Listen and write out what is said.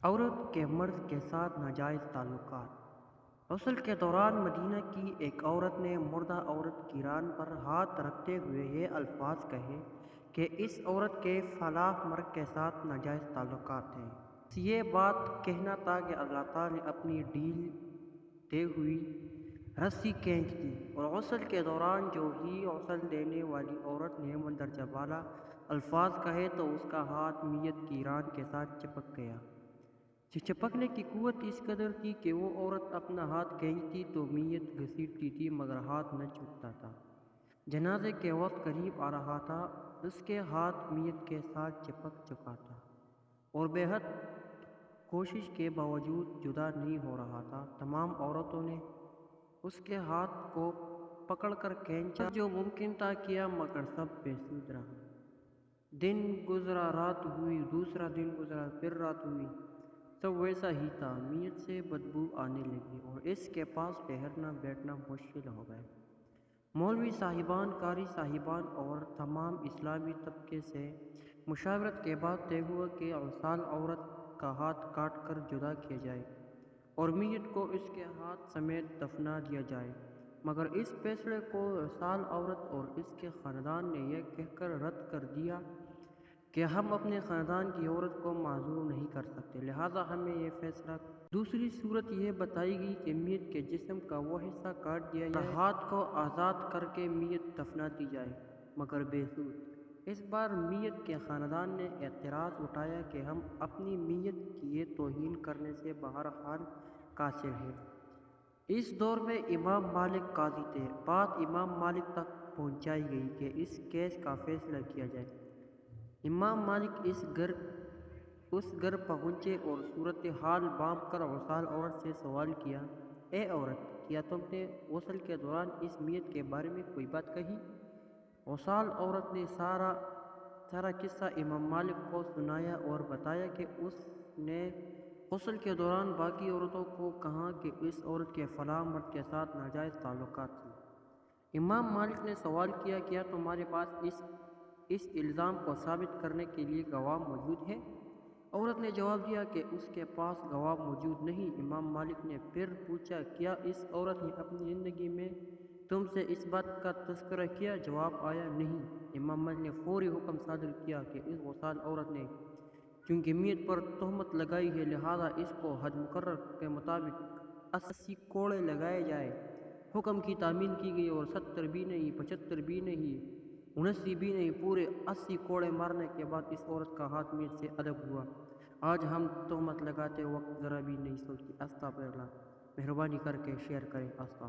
عورت کے مرد کے ساتھ ناجائز تعلقات۔ غسل کے دوران مدینہ کی ایک عورت نے مردہ عورت کی ران پر ہاتھ رکھتے ہوئے یہ الفاظ کہے کہ اس عورت کے فلاں مرد کے ساتھ ناجائز تعلقات ہیں۔ یہ بات کہنا تھا کہ اللہ تعالیٰ نے اپنی ڈھیلتے ہوئی رسی کھینچ دی اور غسل کے دوران جو ہی غسل دینے والی عورت نے مندرجہ بالا الفاظ کہے تو اس کا ہاتھ میت کی ران کے ساتھ چپک گیا۔ چپکنے کی قوت اس قدر تھی کہ وہ عورت اپنا ہاتھ کھینچتی تو میت گھسیٹتی تھی مگر ہاتھ نہ چھوٹتا تھا۔ جنازے کے وقت قریب آ رہا تھا، اس کے ہاتھ میت کے ساتھ چپک چکا تھا اور بے حد کوشش کے باوجود جدا نہیں ہو رہا تھا۔ تمام عورتوں نے اس کے ہاتھ کو پکڑ کر کھینچا، جو ممکن تھا کیا، مگر سب بے سود رہا۔ دن گزرا، رات ہوئی، دوسرا دن گزرا، پھر رات ہوئی، سب ویسا ہی تھا۔ میت سے بدبو آنے لگی اور اس کے پاس ٹھہرنا بیٹھنا مشکل ہو گیا۔ مولوی صاحبان، قاری صاحبان اور تمام اسلامی طبقے سے مشاورت کے بعد طے ہوا کہ غسال عورت کا ہاتھ کاٹ کر جدا کیا جائے اور میت کو اس کے ہاتھ سمیت دفنا دیا جائے، مگر اس فیصلے کو غسال عورت اور اس کے خاندان نے یہ کہہ کر رد کر دیا کہ ہم اپنے خاندان کی عورت کو معذور نہیں کر سکتے، لہٰذا ہمیں یہ فیصلہ دوسری صورت یہ بتائی گئی کہ میت کے جسم کا وہ حصہ کاٹ دیا جائے، ہاتھ کو آزاد کر کے میت دفنا دی جائے، مگر بے سود۔ اس بار میت کے خاندان نے اعتراض اٹھایا کہ ہم اپنی میت کی یہ توہین کرنے سے بہرحال قاصر ہیں۔ اس دور میں امام مالک قاضی تھے۔ بات امام مالک تک پہنچائی گئی کہ اس کیس کا فیصلہ کیا جائے۔ امام مالک اس گھر پہنچے اور صورتحال بانپ کر غسال عورت سے سوال کیا، اے عورت، کیا تم نے غسل کے دوران اس میت کے بارے میں کوئی بات کہی؟ غسال عورت نے سارا قصہ امام مالک کو سنایا اور بتایا کہ اس نے غسل کے دوران باقی عورتوں کو کہا کہ اس عورت کے فلاں مرد کے ساتھ ناجائز تعلقات ہیں۔ امام مالک نے سوال کیا، کیا تمہارے پاس اس الزام کو ثابت کرنے کے لیے گواہ موجود ہے؟ عورت نے جواب دیا کہ اس کے پاس گواہ موجود نہیں۔ امام مالک نے پھر پوچھا، کیا اس عورت نے اپنی زندگی میں تم سے اس بات کا تذکرہ کیا؟ جواب آیا، نہیں۔ امام مالک نے فوری حکم صادر کیا کہ اس غسال عورت نے چونکہ میت پر تہمت لگائی ہے، لہٰذا اس کو حد مقرر کے مطابق 80 کوڑے لگائے جائے۔ حکم کی تعمیل کی گئی اور 70 بھی نہیں، 75 بھی نہیں، 79 بھی نہیں، پورے 80 کوڑے مارنے کے بعد اس عورت کا ہاتھ میت سے الگ ہوا۔ آج ہم تہمت لگاتے وقت ذرا بھی نہیں سوچتے۔ استغفر اللہ۔ مہربانی کر کے شیئر کریں۔ استغفر